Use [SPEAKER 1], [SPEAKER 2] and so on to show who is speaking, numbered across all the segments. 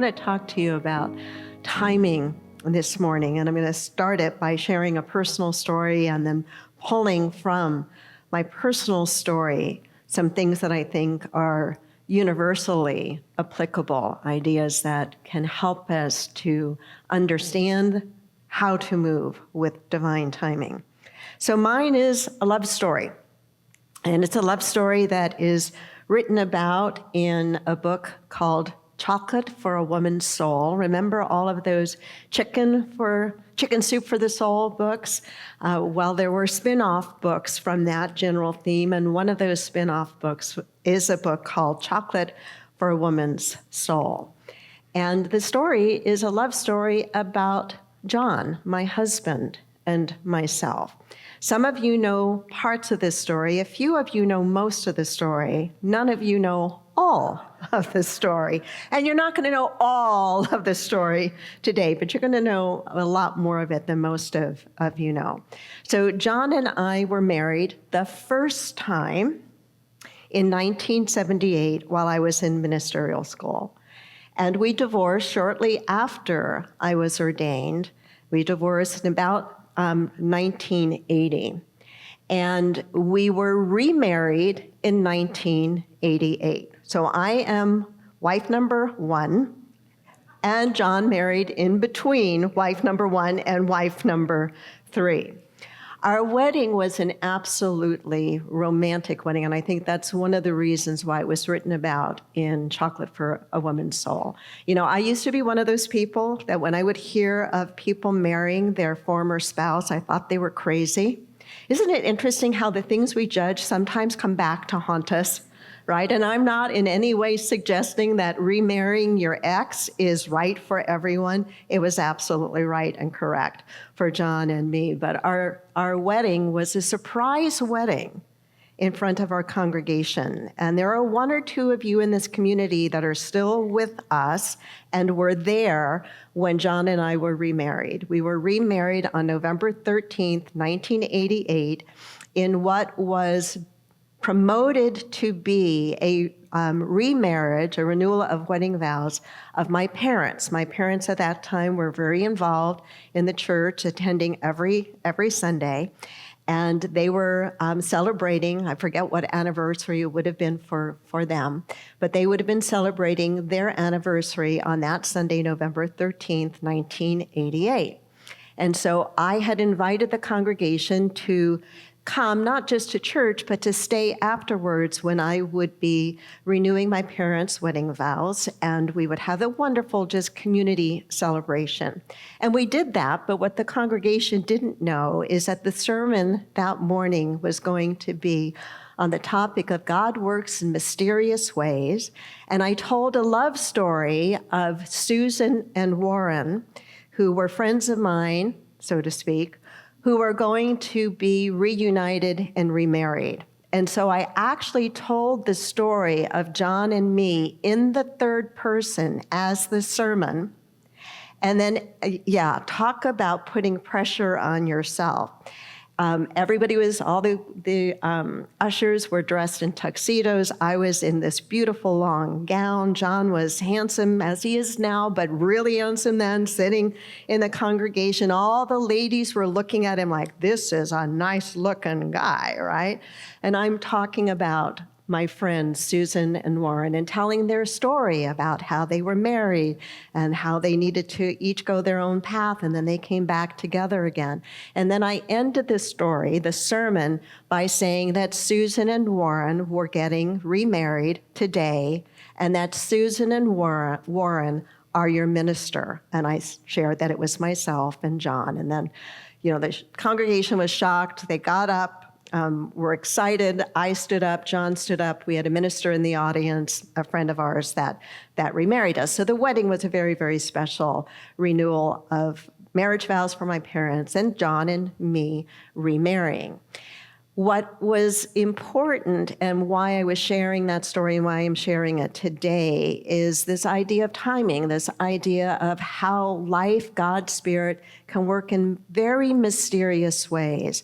[SPEAKER 1] want to talk to you about timing this morning, and I'm going to start it by sharing a personal story and then pulling from my personal story some things that I think are universally applicable, ideas that can help us to understand how to move with divine timing. So mine is a love story, and it's a love story that is written about in a book called Chocolate for a Woman's Soul. Remember all of those Chicken Soup for the Soul books? Well, there were spin-off books from that general theme, and one of those spin-off books is a book called Chocolate for a Woman's Soul. And the story is a love story about John, my husband, and myself. Some of you know parts of this story. A few of you know most of the story. None of you know all of the story. And you're not going to know all of the story today, but you're going to know a lot more of it than most of you know. So John and I were married the first time in 1978 while I was in ministerial school. And we divorced shortly after I was ordained. We divorced in about 1980. And we were remarried in 1988. So I am wife number one, and John married in between wife number one and wife number three. Our wedding was an absolutely romantic wedding, and I think that's one of the reasons why it was written about in Chocolate for a Woman's Soul. You know, I used to be one of those people that when I would hear of people marrying their former spouse, I thought they were crazy. Isn't it interesting how the things we judge sometimes come back to haunt us? Right? And I'm not in any way suggesting that remarrying your ex is right for everyone. It was absolutely right and correct for John and me. But our wedding was a surprise wedding in front of our congregation. And there are one or two of you in this community that are still with us and were there when John and I were remarried. We were remarried on November 13th, 1988, in what was promoted to be a remarriage, a renewal of wedding vows of my parents. My parents at that time were very involved in the church, attending every Sunday. And they were celebrating, I forget what anniversary it would have been for them, but they would have been celebrating their anniversary on that Sunday, November 13th, 1988. And so I had invited the congregation to come not just to church, but to stay afterwards when I would be renewing my parents' wedding vows, and we would have a wonderful just community celebration. And we did that, but what the congregation didn't know is that the sermon that morning was going to be on the topic of God works in mysterious ways. And I told a love story of Susan and Warren, who were friends of mine, so to speak, who are going to be reunited and remarried. And so I actually told the story of John and me in the third person as the sermon. And then, talk about putting pressure on yourself. Everybody was, all the ushers were dressed in tuxedos. I was in this beautiful long gown. John was handsome as he is now, but really handsome then, sitting in the congregation. All the ladies were looking at him like, this is a nice looking guy, right? And I'm talking about my friends, Susan and Warren, and telling their story about how they were married and how they needed to each go their own path, and then they came back together again. And then I ended this story, the sermon, by saying that Susan and Warren were getting remarried today, and that Susan and Warren are your minister. And I shared that it was myself and John. And then, the congregation was shocked. They got up. We're excited. I stood up, John stood up. We had a minister in the audience, a friend of ours that remarried us. So the wedding was a very, very special renewal of marriage vows for my parents and John and me remarrying. What was important and why I was sharing that story and why I'm sharing it today is this idea of timing, this idea of how life, God's Spirit, can work in very mysterious ways.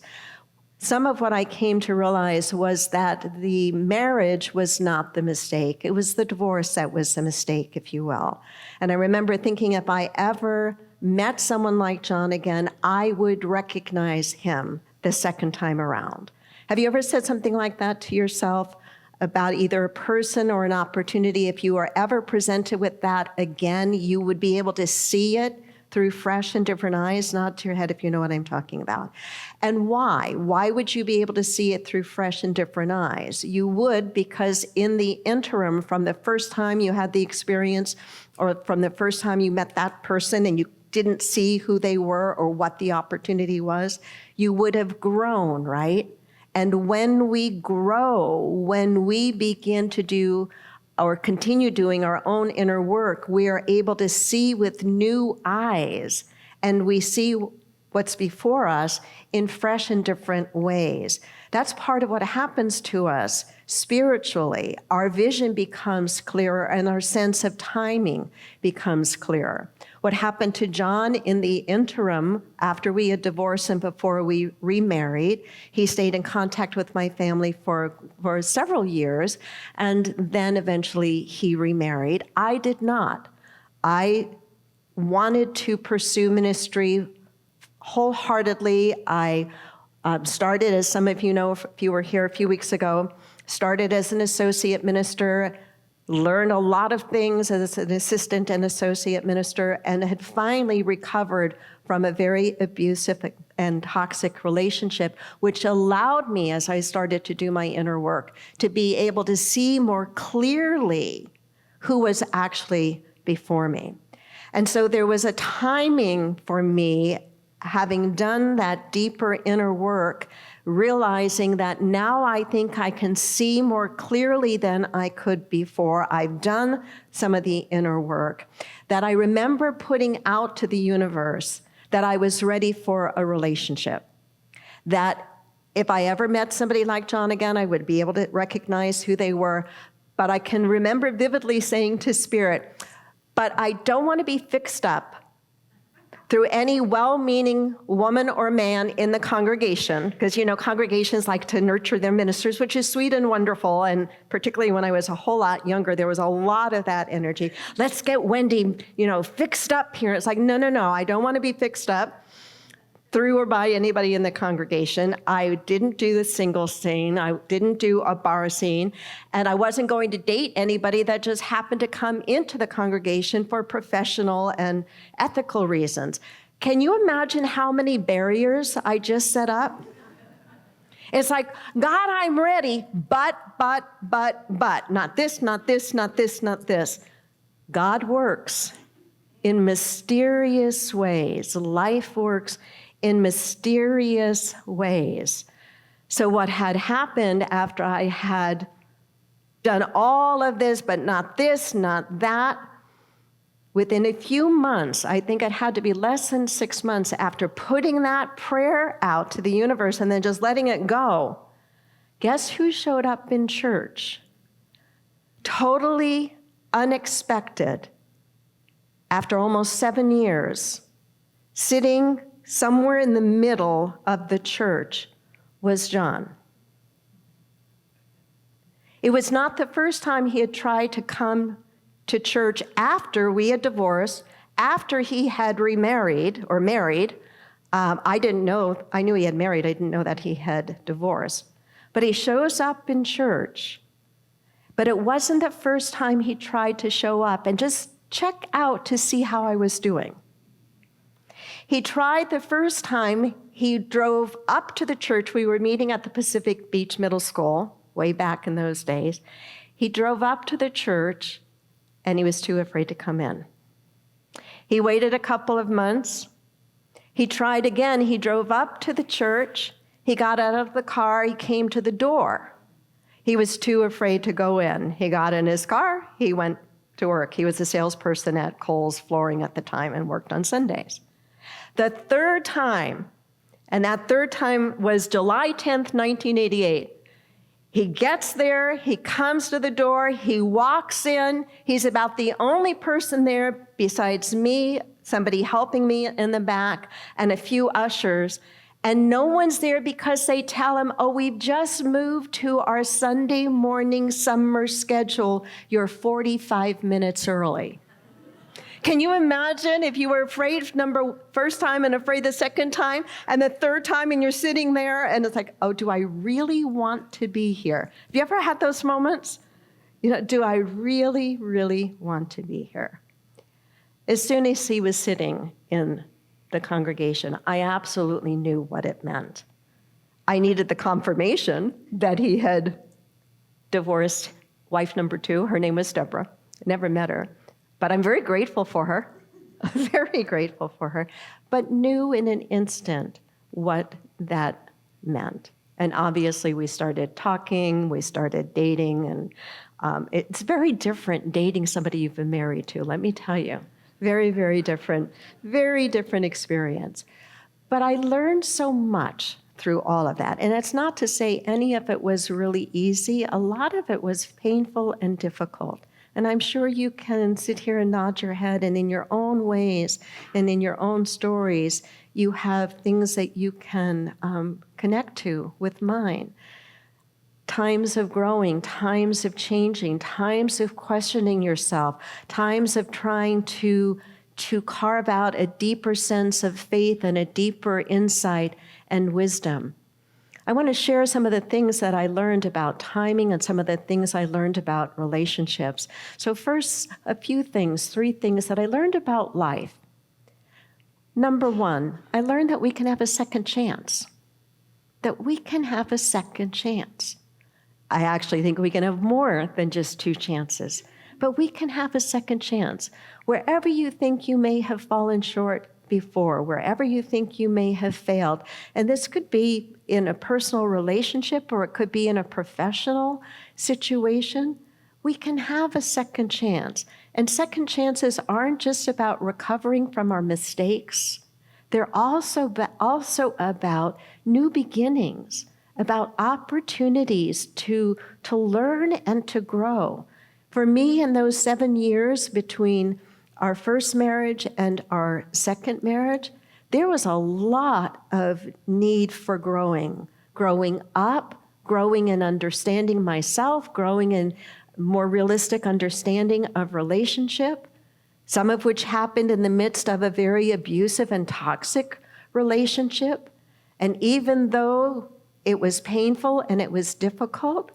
[SPEAKER 1] some of what I came to realize was that the marriage was not the mistake. It was the divorce that was the mistake, if you will. And I remember thinking if I ever met someone like John again, I would recognize him the second time around. Have you ever said something like that to yourself about either a person or an opportunity? If you are ever presented with that again, you would be able to see it through fresh and different eyes, nod to your head if you know what I'm talking about. And why? Why would you be able to see it through fresh and different eyes? You would because in the interim, from the first time you had the experience or from the first time you met that person and you didn't see who they were or what the opportunity was, you would have grown, right? And when we grow, when we begin to do or continue doing our own inner work, we are able to see with new eyes, and we see what's before us in fresh and different ways. That's part of what happens to us spiritually. Our vision becomes clearer and our sense of timing becomes clearer. What happened to John in the interim, after we had divorced and before we remarried, he stayed in contact with my family for several years, and then eventually he remarried. I did not. I wanted to pursue ministry wholeheartedly. I started, as some of you know, if you were here a few weeks ago, started as an associate minister, learned a lot of things as an assistant and associate minister, and had finally recovered from a very abusive and toxic relationship, which allowed me, as I started to do my inner work, to be able to see more clearly who was actually before me. And so there was a timing for me, having done that deeper inner work, realizing that now I think I can see more clearly than I could before. I've done some of the inner work, that I remember putting out to the universe that I was ready for a relationship, that if I ever met somebody like John again, I would be able to recognize who they were. But I can remember vividly saying to Spirit, but I don't want to be fixed up through any well-meaning woman or man in the congregation, because congregations like to nurture their ministers, which is sweet and wonderful, and particularly when I was a whole lot younger, there was a lot of that energy. Let's get Wendy, fixed up here. It's like, no, I don't want to be fixed up through or by anybody in the congregation. I didn't do the single scene. I didn't do a bar scene. And I wasn't going to date anybody that just happened to come into the congregation for professional and ethical reasons. Can you imagine how many barriers I just set up? It's like, God, I'm ready, but, not this, not this, not this, not this. God works in mysterious ways. Life works in mysterious ways. So what had happened after I had done all of this, but not this, not that, within a few months, I think it had to be less than 6 months after putting that prayer out to the universe and then just letting it go, guess who showed up in church? Totally unexpected. After almost 7 years, sitting somewhere in the middle of the church was John. It was not the first time he had tried to come to church after we had divorced, after he had remarried or married. I knew he had married, I didn't know that he had divorced. But he shows up in church. But it wasn't the first time he tried to show up and just check out to see how I was doing. He tried the first time, he drove up to the church. We were meeting at the Pacific Beach Middle School, way back in those days. He drove up to the church, and he was too afraid to come in. He waited a couple of months. He tried again. He drove up to the church. He got out of the car. He came to the door. He was too afraid to go in. He got in his car. He went to work. He was a salesperson at Kohl's Flooring at the time and worked on Sundays. The third time, and that third time was July 10th, 1988. He gets there, he comes to the door, he walks in. He's about the only person there besides me, somebody helping me in the back, and a few ushers. And no one's there because they tell him, oh, we've just moved to our Sunday morning summer schedule. You're 45 minutes early. Can you imagine if you were afraid first time and afraid the second time and the third time and you're sitting there and it's like, oh, do I really want to be here? Have you ever had those moments? Do I really, really want to be here? As soon as he was sitting in the congregation, I absolutely knew what it meant. I needed the confirmation that he had divorced wife number 2. Her name was Deborah. I never met her, but I'm very grateful for her, very grateful for her, but knew in an instant what that meant. And obviously we started talking, we started dating, and it's very different dating somebody you've been married to, let me tell you. Very, very different experience. But I learned so much through all of that. And it's not to say any of it was really easy. A lot of it was painful and difficult. And I'm sure you can sit here and nod your head, and in your own ways and in your own stories, you have things that you can connect to with mine. Times of growing, times of changing, times of questioning yourself, times of trying to carve out a deeper sense of faith and a deeper insight and wisdom. I want to share some of the things that I learned about timing and some of the things I learned about relationships. So first, a few things, 3 things that I learned about life. Number 1, I learned that we can have a second chance. That we can have a second chance. I actually think we can have more than just 2 chances, but we can have a second chance. Wherever you think you may have fallen short before, wherever you think you may have failed, and this could be in a personal relationship or it could be in a professional situation, we can have a second chance. And second chances aren't just about recovering from our mistakes. They're also about new beginnings, about opportunities to learn and to grow. For me, in those 7 years between our first marriage and our second marriage, there was a lot of need for growing up, growing in understanding myself, growing in more realistic understanding of relationship, some of which happened in the midst of a very abusive and toxic relationship. And even though it was painful and it was difficult,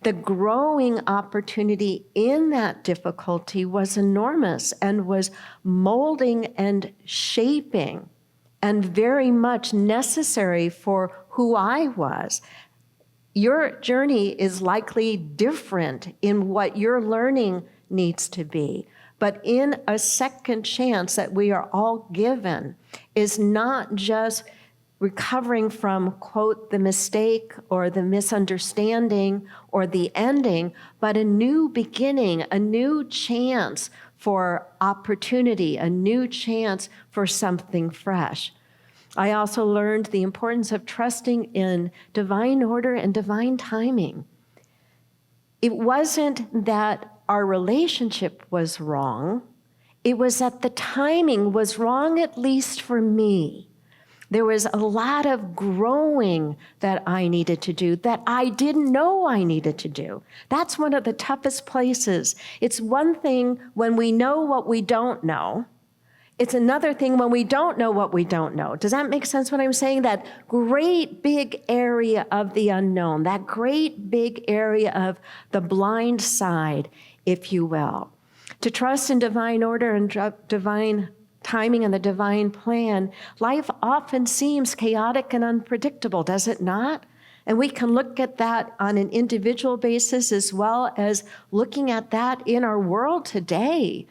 [SPEAKER 1] the growing opportunity in that difficulty was enormous and was molding and shaping and very much necessary for who I was. Your journey is likely different in what your learning needs to be, but in a second chance that we are all given is not just recovering from, quote, the mistake or the misunderstanding or the ending, but a new beginning, a new chance for opportunity, a new chance for something fresh. I also learned the importance of trusting in divine order and divine timing. It wasn't that our relationship was wrong. It was that the timing was wrong, at least for me. There was a lot of growing that I needed to do that I didn't know I needed to do. That's one of the toughest places. It's one thing when we know what we don't know. It's another thing when we don't know what we don't know. Does that make sense what I'm saying? That great big area of the unknown, that great big area of the blind side, if you will. To trust in divine order and divine timing and the divine plan, life often seems chaotic and unpredictable, does it not? And we can look at that on an individual basis as well as looking at that in our world today.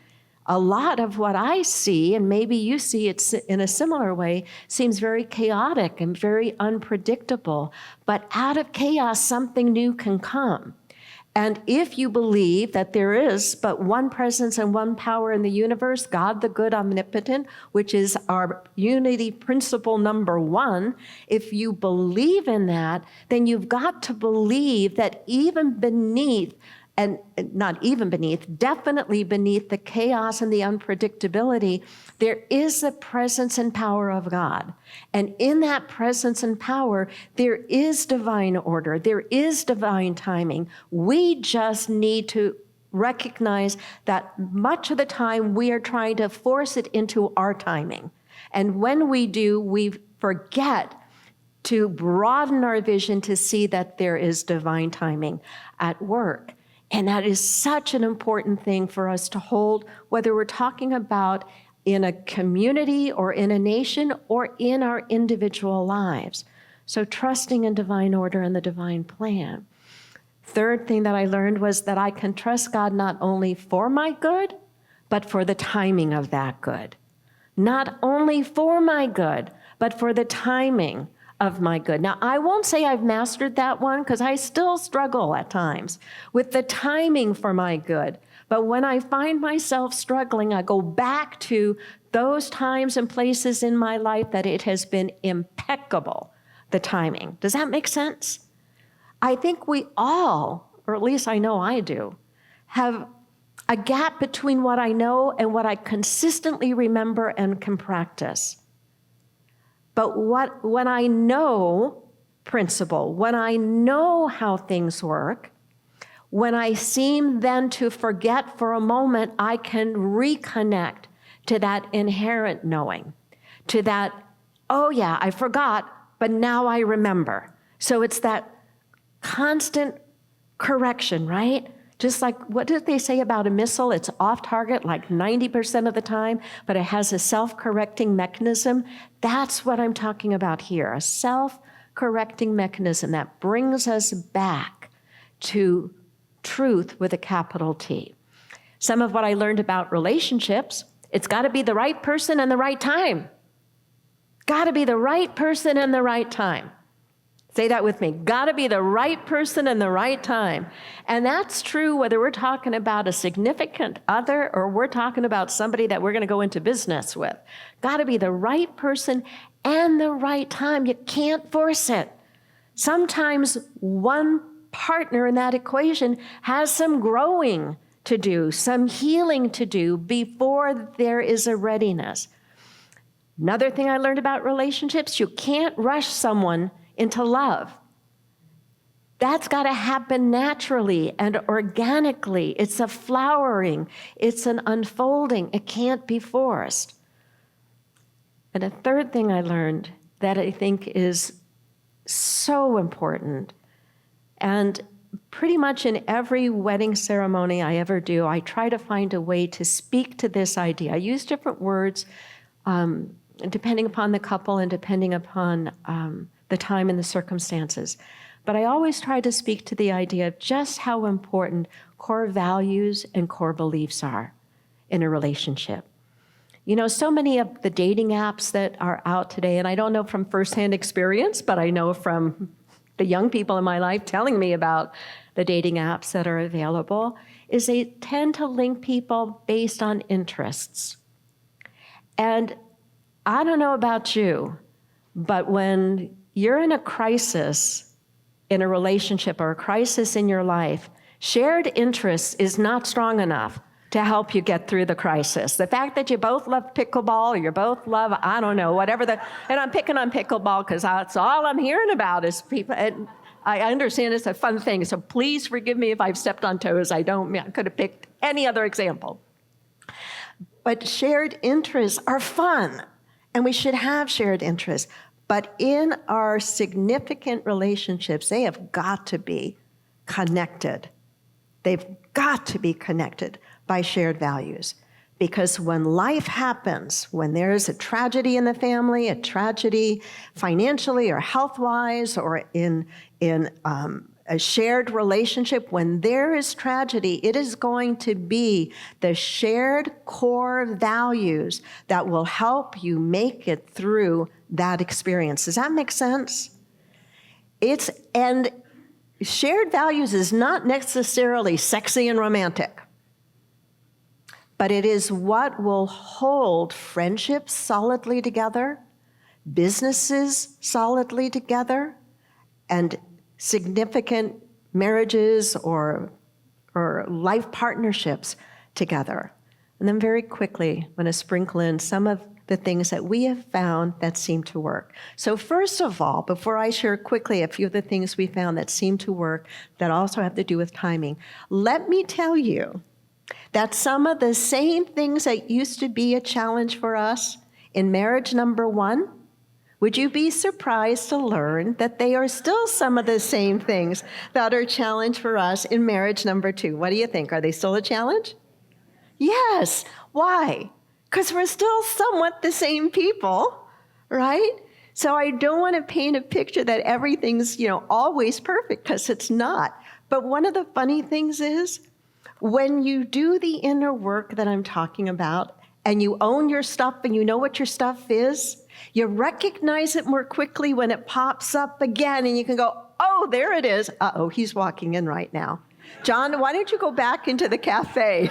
[SPEAKER 1] A lot of what I see, and maybe you see it in a similar way, seems very chaotic and very unpredictable. But out of chaos, something new can come. And if you believe that there is but one presence and one power in the universe, God the good omnipotent, which is our unity principle number 1, if you believe in that, then you've got to believe that even beneath and not even beneath, definitely beneath the chaos and the unpredictability, there is the presence and power of God. And in that presence and power, there is divine order, there is divine timing. We just need to recognize that much of the time we are trying to force it into our timing. And when we do, we forget to broaden our vision to see that there is divine timing at work. And that is such an important thing for us to hold, whether we're talking about in a community or in a nation or in our individual lives. So trusting in divine order and the divine plan. Third thing that I learned was that I can trust God not only for my good, but for the timing of that good. Not only for my good, but for the timing of my good. Now, I won't say I've mastered that one because I still struggle at times with the timing for my good. But when I find myself struggling, I go back to those times and places in my life that it has been impeccable, the timing. Does that make sense? I think we all, or at least I know I do, have a gap between what I know and what I consistently remember and can practice. But when I know principle, when I know how things work, when I seem then to forget for a moment, I can reconnect to that inherent knowing, to that, oh yeah, I forgot, but now I remember. So it's that constant correction, right? Just like, what did they say about a missile? It's off target like 90% of the time, but it has a self-correcting mechanism. That's what I'm talking about here, a self-correcting mechanism that brings us back to truth with a capital T. Some of what I learned about relationships, it's got to be the right person and the right time. Got to be the right person and the right time. Say that with me. Got to be the right person and the right time. And that's true whether we're talking about a significant other or we're talking about somebody that we're going to go into business with. Got to be the right person and the right time. You can't force it. Sometimes one partner in that equation has some growing to do, some healing to do before there is a readiness. Another thing I learned about relationships, you can't rush someone into love. That's got to happen naturally and organically. It's a flowering, it's an unfolding. It can't be forced. And a third thing I learned that I think is so important, and pretty much in every wedding ceremony I ever do, I try to find a way to speak to this idea. I use different words depending upon the couple and depending upon the time and the circumstances. But I always try to speak to the idea of just how important core values and core beliefs are in a relationship. You know, so many of the dating apps that are out today, and I don't know from firsthand experience, but I know from the young people in my life telling me about the dating apps that are available, is they tend to link people based on interests. And I don't know about you, but when you're in a crisis in a relationship or a crisis in your life, shared interests is not strong enough to help you get through the crisis. The fact that you both love pickleball or you both love, I don't know, whatever and I'm picking on pickleball because that's all I'm hearing about is people, and I understand it's a fun thing, so please forgive me if I've stepped on toes. I could have picked any other example. But shared interests are fun, and we should have shared interests. But in our significant relationships, they have got to be connected. They've got to be connected by shared values. Because when life happens, when there's a tragedy in the family, a tragedy financially or health-wise or in a shared relationship, when there is tragedy, it is going to be the shared core values that will help you make it through that experience. Does that make sense? And shared values is not necessarily sexy and romantic, but it is what will hold friendships solidly together, businesses solidly together, and significant marriages or or life partnerships together. And then very quickly, I'm going to sprinkle in some of the things that we have found that seem to work. So first of all, before I share quickly a few of the things we found that seem to work that also have to do with timing, let me tell you that some of the same things that used to be a challenge for us in marriage number one, would you be surprised to learn that they are still some of the same things that are a challenge for us in marriage number two? What do you think? Are they still a challenge? Yes. Why? Because we're still somewhat the same people, right? So I don't want to paint a picture that everything's, always perfect, because it's not. But one of the funny things is, when you do the inner work that I'm talking about, and you own your stuff and you know what your stuff is, you recognize it more quickly when it pops up again, and you can go, oh, there it is. Uh-oh, he's walking in right now. John, why don't you go back into the cafe?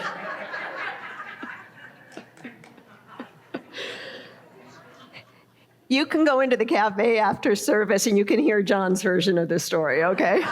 [SPEAKER 1] You can go into the cafe after service and you can hear John's version of the story, okay?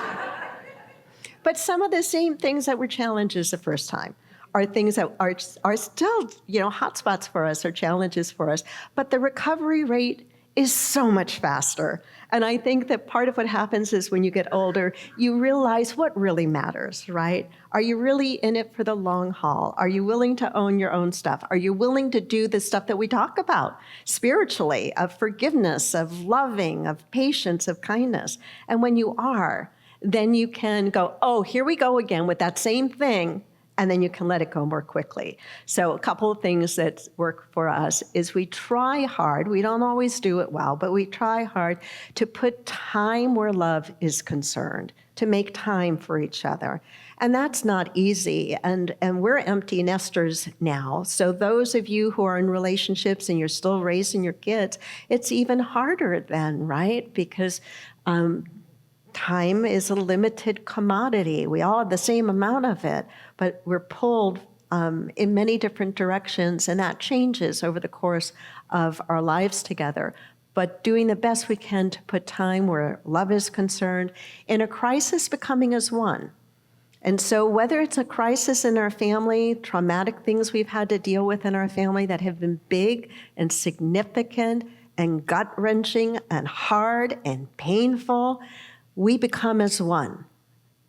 [SPEAKER 1] But some of the same things that were challenges the first time are things that are still, hotspots for us or challenges for us. But the recovery rate is so much faster. And I think that part of what happens is when you get older, you realize what really matters, right? Are you really in it for the long haul? Are you willing to own your own stuff? Are you willing to do the stuff that we talk about spiritually, of forgiveness, of loving, of patience, of kindness? And when you are, then you can go, oh, here we go again with that same thing. And then you can let it go more quickly. So a couple of things that work for us is we try hard. We don't always do it well, but we try hard to put time where love is concerned, to make time for each other. And that's not easy. And we're empty nesters now. So those of you who are in relationships and you're still raising your kids, it's even harder then, right? Because time is a limited commodity. We all have the same amount of it, but we're pulled in many different directions, and that changes over the course of our lives together. But doing the best we can to put time where love is concerned, in a crisis becoming as one. And so whether it's a crisis in our family, traumatic things we've had to deal with in our family that have been big and significant and gut-wrenching and hard and painful, we become as one.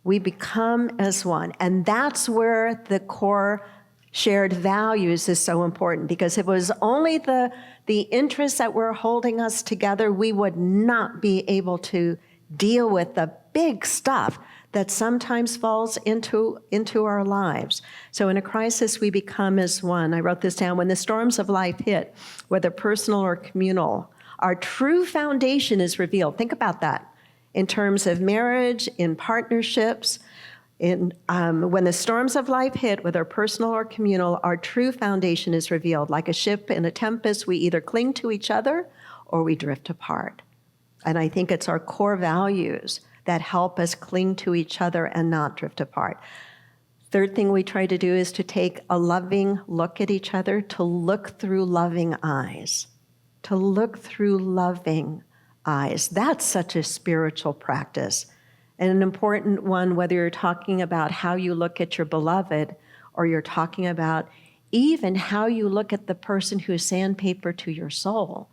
[SPEAKER 1] We become as one. And that's where the core shared values is so important, because if it was only the interests that were holding us together, we would not be able to deal with the big stuff that sometimes falls into our lives. So in a crisis, we become as one. I wrote this down. When the storms of life hit, whether personal or communal, our true foundation is revealed. Think about that. In terms of marriage, in partnerships, when the storms of life hit, whether personal or communal, our true foundation is revealed. Like a ship in a tempest, we either cling to each other or we drift apart. And I think it's our core values that help us cling to each other and not drift apart. Third thing we try to do is to take a loving look at each other, to look through loving eyes, to look through loving eyes. That's such a spiritual practice, and an important one, whether you're talking about how you look at your beloved or you're talking about even how you look at the person who's sandpaper to your soul.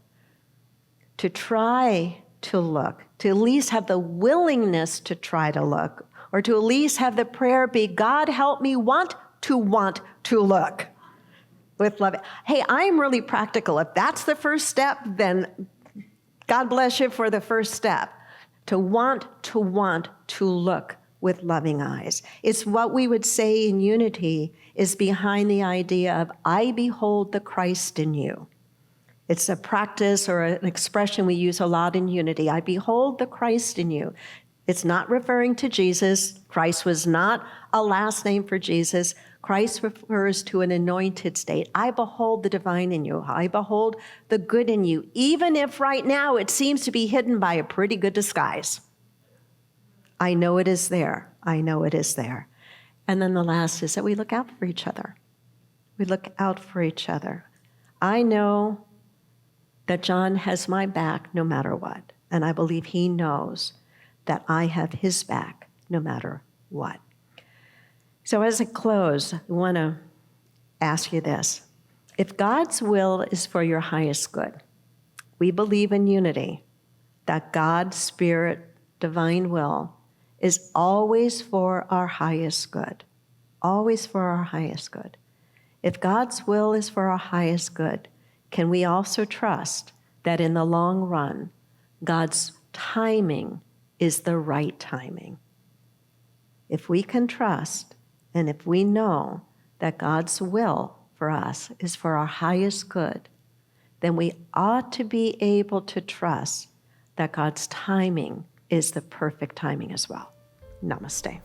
[SPEAKER 1] To try to look, to at least have the willingness to try to look, or to at least have the prayer be, God, help me want to look with love. Hey, I'm really practical. If that's the first step, then God bless you for the first step, to want to look with loving eyes. It's what we would say in unity is behind the idea of, I behold the Christ in you. It's a practice or an expression we use a lot in unity. I behold the Christ in you. It's not referring to Jesus. Christ was not a last name for Jesus. Christ refers to an anointed state. I behold the divine in you. I behold the good in you, even if right now it seems to be hidden by a pretty good disguise. I know it is there. I know it is there. And then the last is that we look out for each other. We look out for each other. I know that John has my back no matter what, and I believe he knows that I have his back no matter what. So as I close, I want to ask you this. If God's will is for your highest good, we believe in unity, that God's Spirit, divine will, is always for our highest good. Always for our highest good. If God's will is for our highest good, can we also trust that in the long run, God's timing is the right timing? If we can trust, and if we know that God's will for us is for our highest good, then we ought to be able to trust that God's timing is the perfect timing as well. Namaste.